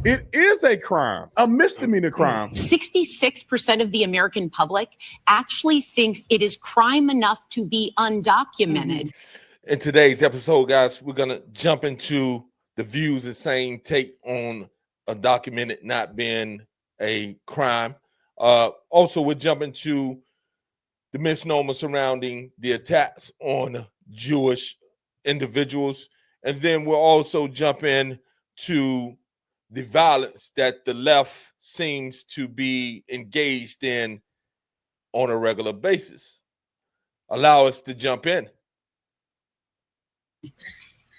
It is a crime, a misdemeanor crime. 66% of the American public actually thinks it is crime enough to be undocumented. In today's episode, guys, we're going to jump into the views and same take on undocumented not being a crime. Also, we'll jump into the misnomer surrounding the attacks on Jewish individuals. And then we'll also jump in to the violence that the left seems to be engaged in on a regular basis. Allow us to jump in.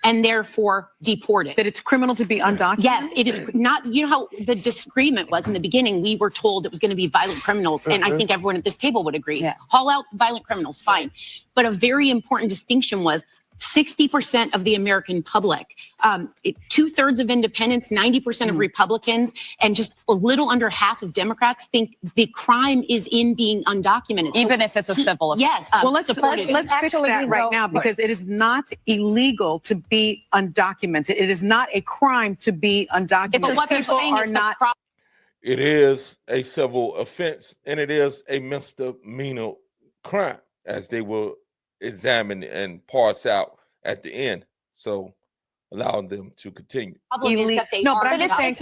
And therefore deported. That it's criminal to be undocumented? Yes, it is not. You know how the disagreement was in the beginning? We were told it was going to be violent criminals. And I think everyone at this table would agree. Haul out violent criminals, fine. But a very important distinction was 60% of the American public, 2/3 of independents, 90% of Republicans, and just a little under half of Democrats think the crime is in being undocumented. Even if it's a civil offense. Yes. Well, let's fix that right now, because it is not illegal to be undocumented. It is not a crime to be undocumented. But what they're saying is the problem. It is a civil offense, and it is a misdemeanor crime, as they will examine and parse out at the end. So allowing them to continue. Problem is that they no, are but I'm just saying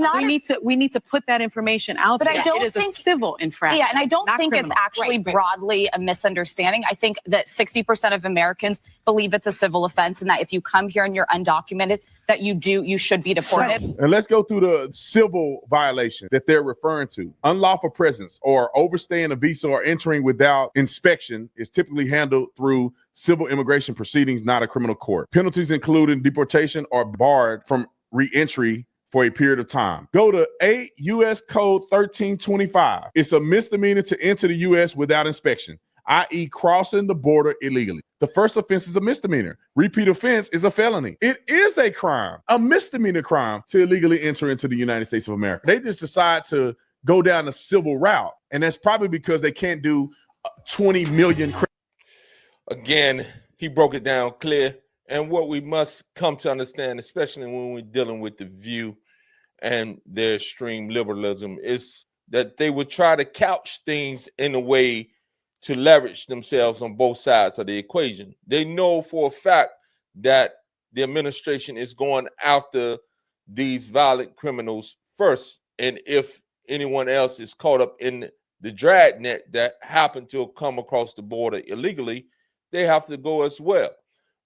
we need to put that information out But there. I don't it is think, a civil infraction. Yeah, and I don't think criminal. it's actually broadly a misunderstanding. I think that 60% of Americans believe it's a civil offense, and that if you come here and you're undocumented, that you should be deported. And let's go through the civil violation that they're referring to. Unlawful presence or overstaying a visa or entering without inspection is typically handled through civil immigration proceedings, not a criminal court. Penalties including deportation or barred from re-entry for a period of time. Go to 8 U.S. Code 1325. It's a misdemeanor to enter the U.S. without inspection, i.e. crossing the border illegally. The first offense is a misdemeanor. Repeat offense is a felony. It is a crime, a misdemeanor crime, to illegally enter into the United States of America. They just decide to go down the civil route, and that's probably because they can't do 20 million. Again, he broke it down clear. And what we must come to understand, especially when we're dealing with the View and their extreme liberalism, is that they would try to couch things in a way to leverage themselves on both sides of the equation. They know for a fact that the administration is going after these violent criminals first. And if anyone else is caught up in the dragnet that happened to come across the border illegally, they have to go as well.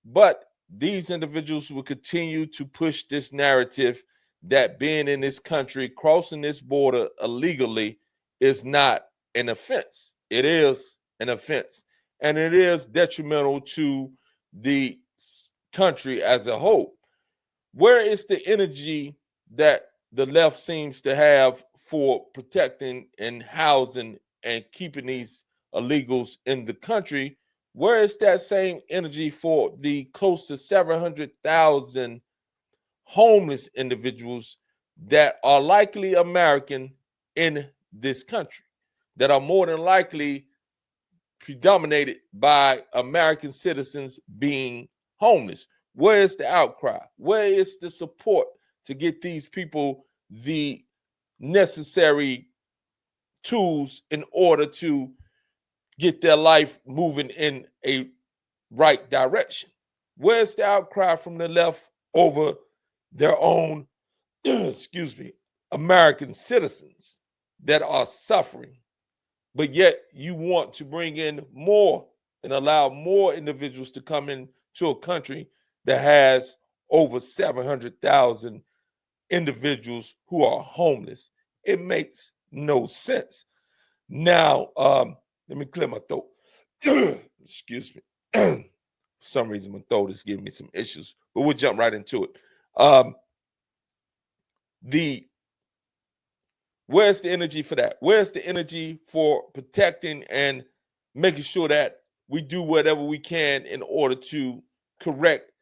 But these individuals will continue to push this narrative that being in this country, crossing this border illegally, is not an offense. It is an offense. And it is detrimental to the country as a whole. Where is the energy that the left seems to have for protecting and housing and keeping these illegals in the country? Where is that same energy for the close to 700,000 homeless individuals that are likely American in this country, that are more than likely predominated by American citizens being homeless? Where is the outcry? Where is the support to get these people the necessary tools in order to get their life moving in a right direction? Where's the outcry from the left over their own, American citizens that are suffering? But yet you want to bring in more and allow more individuals to come into a country that has over 700,000 individuals who are homeless. It makes no sense. Now, let me clear my throat. Excuse me. For some reason, my throat is giving me some issues, but we'll jump right into it. Where's the energy for that? Where's the energy for protecting and making sure that we do whatever we can in order to correct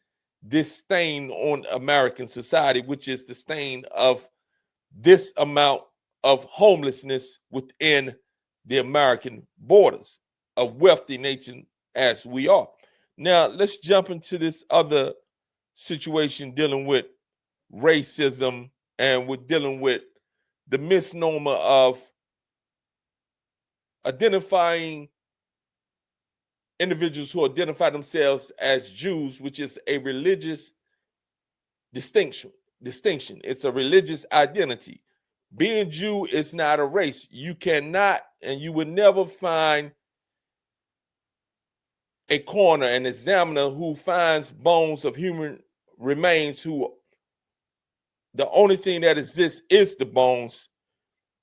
this stain on American society, which is the stain of this amount of homelessness within the American borders, a wealthy nation as we are? Now, let's jump into this other situation dealing with racism and we're dealing with the misnomer of identifying individuals who identify themselves as Jews, which is a religious distinction. It's a religious identity. Being Jew is not a race. You cannot, and you would never find a coroner, an examiner who finds bones of human remains who the only thing that exists is the bones.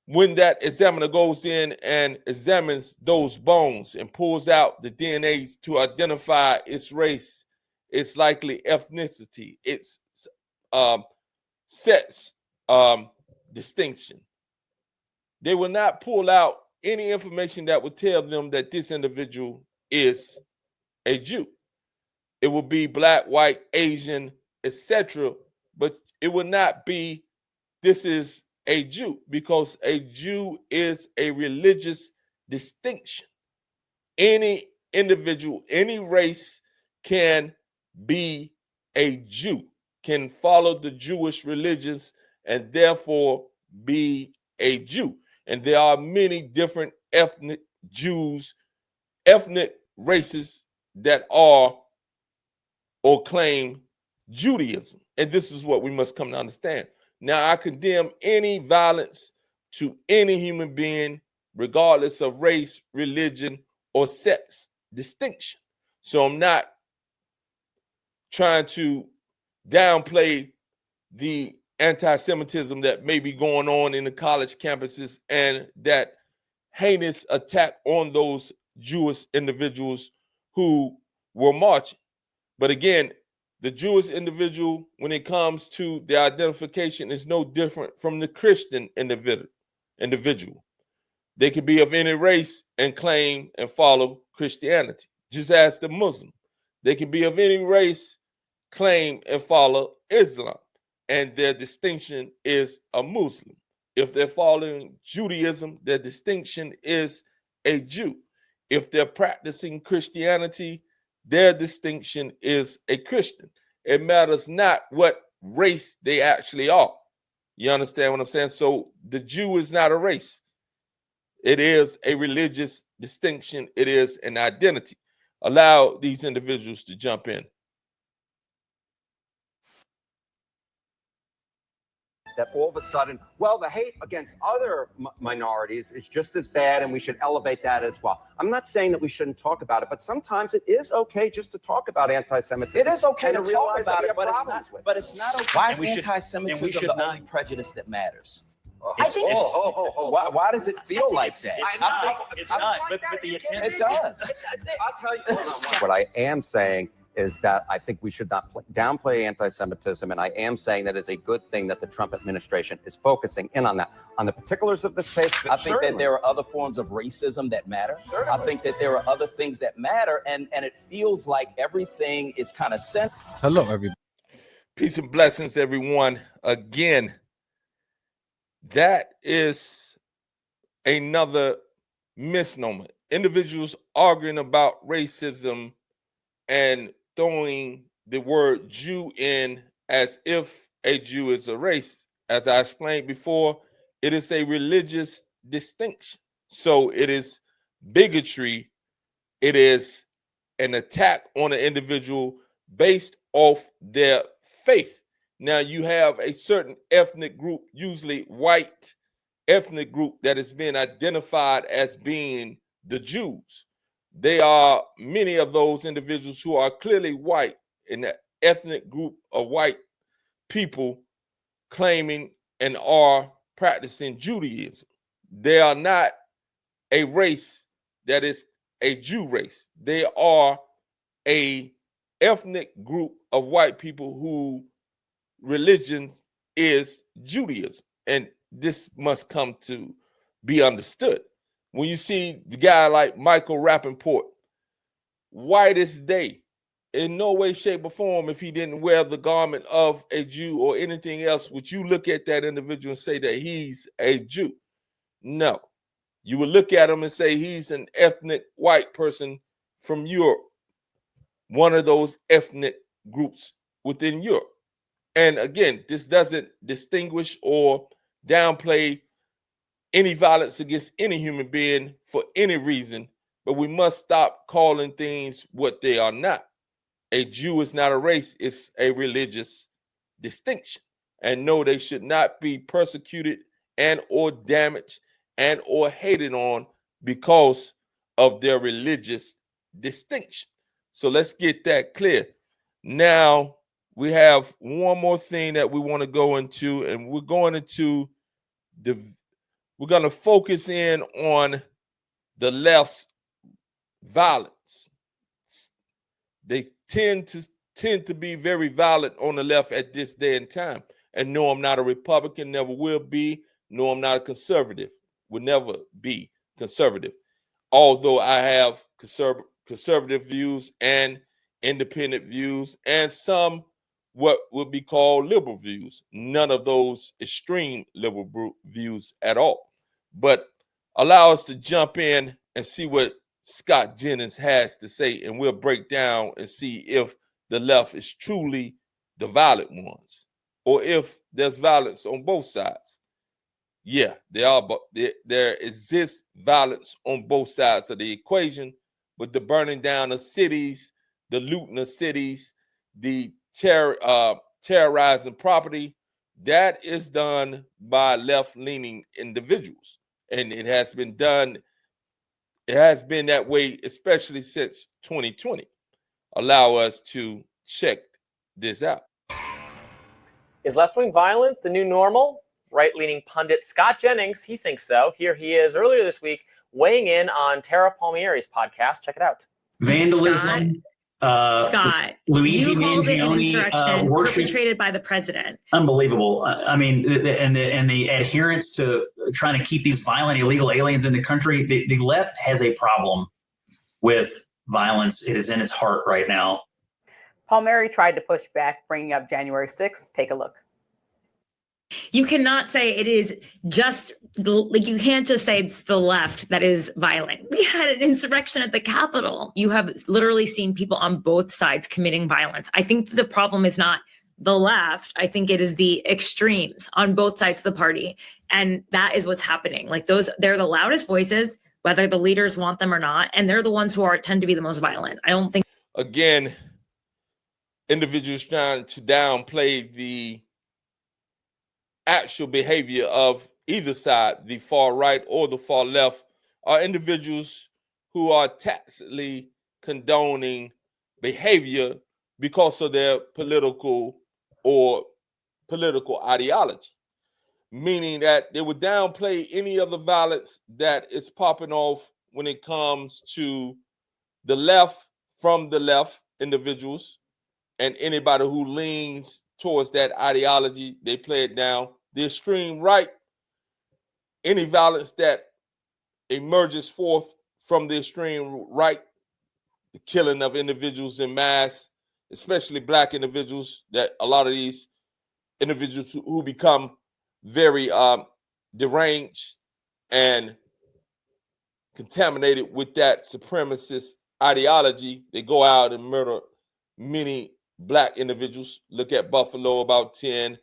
When that examiner goes in and examines those bones and pulls out the DNA to identify its race, its likely ethnicity, its sex distinction, they will not pull out any information that would tell them that this individual is a Jew. It will be black, white, Asian, etc., but it will not be this is a Jew, because a Jew is a religious distinction. Any individual, any race can be a Jew, can follow the Jewish religions, and therefore be a Jew. And there are many different ethnic Jews, ethnic races that are or claim Judaism. And this is what we must come to understand. Now, I condemn any violence to any human being, regardless of race, religion, or sex distinction. So I'm not trying to downplay the anti-Semitism that may be going on in the college campuses and that heinous attack on those Jewish individuals who were marching. But again, the Jewish individual, when it comes to their identification, is no different from the Christian individual. They could be of any race and claim and follow Christianity, just as the Muslim. They can be of any race, claim and follow Islam, and their distinction is a Muslim. If they're following Judaism, their distinction is a Jew. If they're practicing Christianity, their distinction is a Christian. It matters not what race they actually are. You understand what I'm saying? So the Jew is not a race. It is a religious distinction. It is an identity. Allow these individuals to jump in. That all of a sudden, well, the hate against other minorities is just as bad and we should elevate that as well. I'm not saying that we shouldn't talk about it, but sometimes it is okay just to talk about anti-Semitism. It is okay to talk about it, but it's not okay. Why is anti-Semitism the only prejudice that matters? I think why does it feel like that? It's not, but the intent. It does. I'll tell you what I am saying is that I think we should not downplay anti-Semitism, and I am saying that it's a good thing that the Trump administration is focusing in on that. On the particulars of this case, I think that there are other forms of racism that matter. I think that there are other things that matter, and it feels like everything is kind of sent. Hello, everybody. Peace and blessings, everyone. Again, that is another misnomer. Individuals arguing about racism and throwing the word Jew in as if a Jew is a race. As I explained before, it is a religious distinction. So it is bigotry. It is an attack on an individual based off their faith. Now, you have a certain ethnic group, usually white ethnic group, that is being identified as being the Jews. They are many of those individuals who are clearly white in that ethnic group of white people claiming and are practicing Judaism. They are not a race that is a Jew race. They are a ethnic group of white people who religion is Judaism. And this must come to be understood. When you see the guy like Michael Rappaport, white as day, in no way, shape, or form, if he didn't wear the garment of a Jew or anything else, would you look at that individual and say that he's a Jew? No. You would look at him and say he's an ethnic white person from Europe, one of those ethnic groups within Europe. And again, this doesn't distinguish or downplay any violence against any human being for any reason, but we must stop calling things what they are not. A Jew is not a race, it's a religious distinction. And no, they should not be persecuted and or damaged and or hated on because of their religious distinction. So let's get that clear. Now, we have one more thing that we want to go into, and we're going to focus in on the left's violence. They tend to be very violent on the left at this day and time. And no, I'm not a Republican, never will be. No, I'm not a conservative, will never be conservative. Although I have conservative views and independent views and some what would be called liberal views. None of those extreme liberal views at all. But allow us to jump in and see what Scott Jennings has to say, and we'll break down and see if the left is truly the violent ones or if there's violence on both sides. Yeah, there exists violence on both sides of the equation, but the burning down of cities, the looting of cities, the terrorizing property, that is done by left-leaning individuals. And it has been done, it has been that way, especially since 2020. Allow us to check this out. Is left-wing violence the new normal? Right-leaning pundit Scott Jennings, he thinks so. Here he is earlier this week weighing in on Tara Palmieri's podcast. Check it out. Vandalism. Scott, Luigi you called it an Mangione, insurrection worship. perpetrated by the president. Unbelievable. I mean, and the adherence to trying to keep these violent, illegal aliens in the country. The left has a problem with violence. It is in its heart right now. Palmieri tried to push back, bringing up January 6th. Take a look. You cannot say it is just, like, you can't just say it's the left that is violent. We had an insurrection at the Capitol. You have literally seen people on both sides committing violence. I think the problem is not the left. I think it is the extremes on both sides of the party. And that is what's happening. Like, they're the loudest voices, whether the leaders want them or not. And they're the ones who tend to be the most violent. I don't think. Again, individuals trying to downplay the actual behavior of either side, the far right or the far left, are individuals who are tacitly condoning behavior because of their political ideology, meaning that they would downplay any of the violence that is popping off when it comes to the left, from the left individuals, and anybody who leans towards that ideology, they play it down. The extreme right, any violence that emerges forth from the extreme right, the killing of individuals in mass, especially Black individuals, that a lot of these individuals who become very deranged and contaminated with that supremacist ideology, they go out and murder many Black individuals. Look at Buffalo, about 10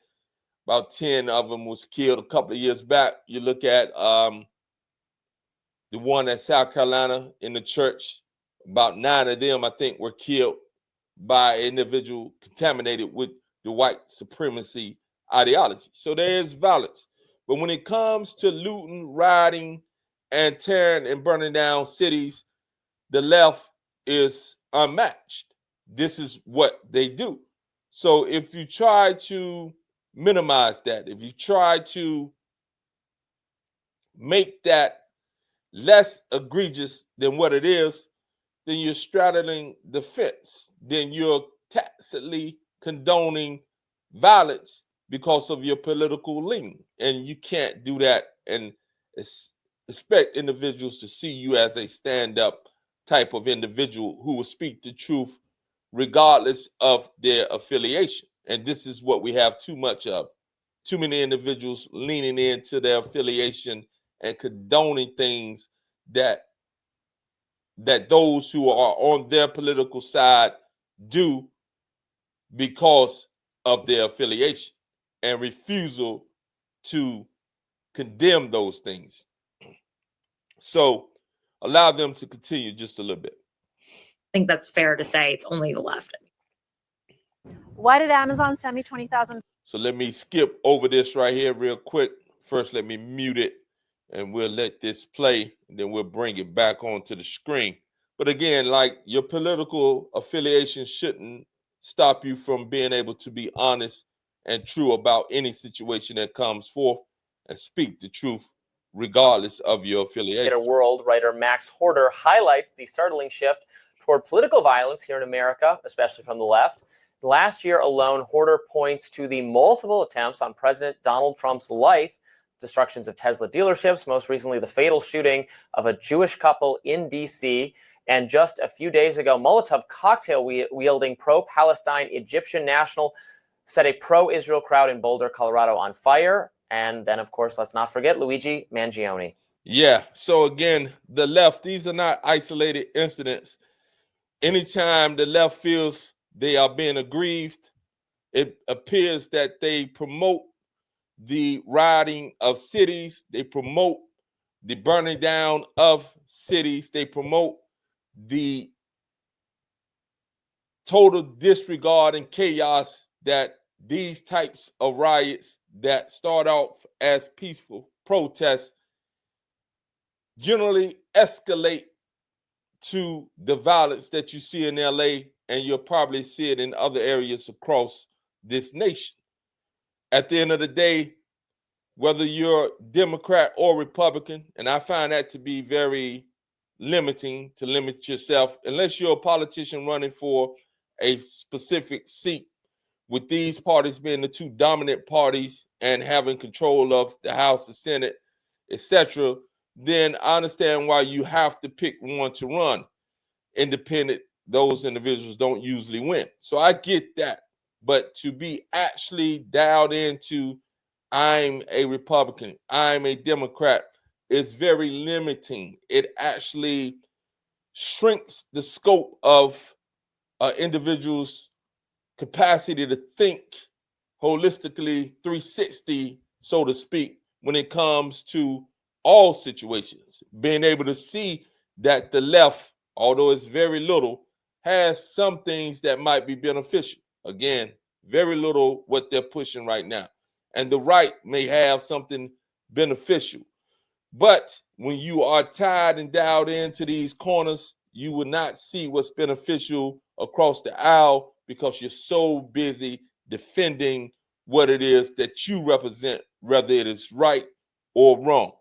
of them was killed a couple of years back. You look at the one at South Carolina in the church, about 9 of them, I think, were killed by an individual contaminated with the white supremacy ideology. So there is violence. But when it comes to looting, rioting, and tearing and burning down cities, the left is unmatched. This is what they do. So if you try to minimize that, if you try to make that less egregious than what it is, then you're straddling the fence. Then you're tacitly condoning violence because of your political leaning. And you can't do that and expect individuals to see you as a stand-up type of individual who will speak the truth regardless of their affiliation. And this is what we have too much of. Too many individuals leaning into their affiliation and condoning things that those who are on their political side do because of their affiliation and refusal to condemn those things. So allow them to continue just a little bit. I think that's fair to say it's only the left. Why did Amazon send me 20,000? So let me skip over this right here real quick. First, let me mute it and we'll let this play and then we'll bring it back onto the screen. But again, like, your political affiliation shouldn't stop you from being able to be honest and true about any situation that comes forth and speak the truth regardless of your affiliation. In a world, writer Max Horder highlights the startling shift toward political violence here in America, especially from the left. Last year alone, Horder points to the multiple attempts on President Donald Trump's life, destructions of Tesla dealerships, most recently the fatal shooting of a Jewish couple in D.C., and just a few days ago, Molotov cocktail wielding pro-Palestine Egyptian national set a pro-Israel crowd in Boulder, Colorado on fire. And then, of course, let's not forget Luigi Mangione. Yeah. So again, the left, these are not isolated incidents. Anytime the left feels they are being aggrieved, it appears that they promote the rioting of cities. They promote the burning down of cities. They promote the total disregard and chaos that these types of riots that start off as peaceful protests generally escalate to the violence that you see in LA, and you'll probably see it in other areas across this nation. At the end of the day, whether you're Democrat or Republican, and I find that to be very limiting, to limit yourself, unless you're a politician running for a specific seat, with these parties being the two dominant parties and having control of the House, the Senate, etc., then I understand why you have to pick one to run. Independent, those individuals don't usually win. So I get that. But to be actually dialed into, I'm a Republican, I'm a Democrat, is very limiting. It actually shrinks the scope of individuals' capacity to think holistically 360, so to speak, when it comes to all situations. Being able to see that the left, although it's very little, has some things that might be beneficial. Again, very little what they're pushing right now. And the right may have something beneficial. But when you are tied and dialed into these corners, you will not see what's beneficial across the aisle because you're so busy defending what it is that you represent, whether it is right or wrong.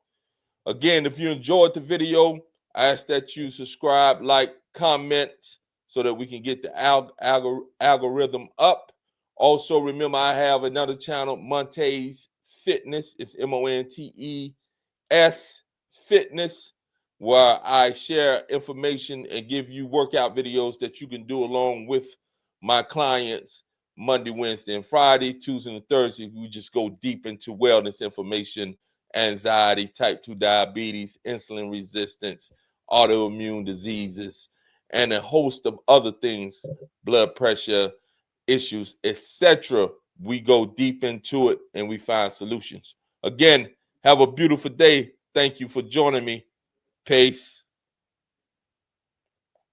Again, if you enjoyed the video, I ask that you subscribe, like, comment, so that we can get the algorithm up. Also, remember, I have another channel, Monte's Fitness. It's MONTES Fitness, where I share information and give you workout videos that you can do along with my clients Monday, Wednesday, and Friday. Tuesday and Thursday, we just go deep into wellness information, anxiety, type 2 diabetes, insulin resistance, autoimmune diseases, and a host of other things, blood pressure issues, etc. We go deep into it and we find solutions. Again, have a beautiful day. Thank you for joining me. Peace.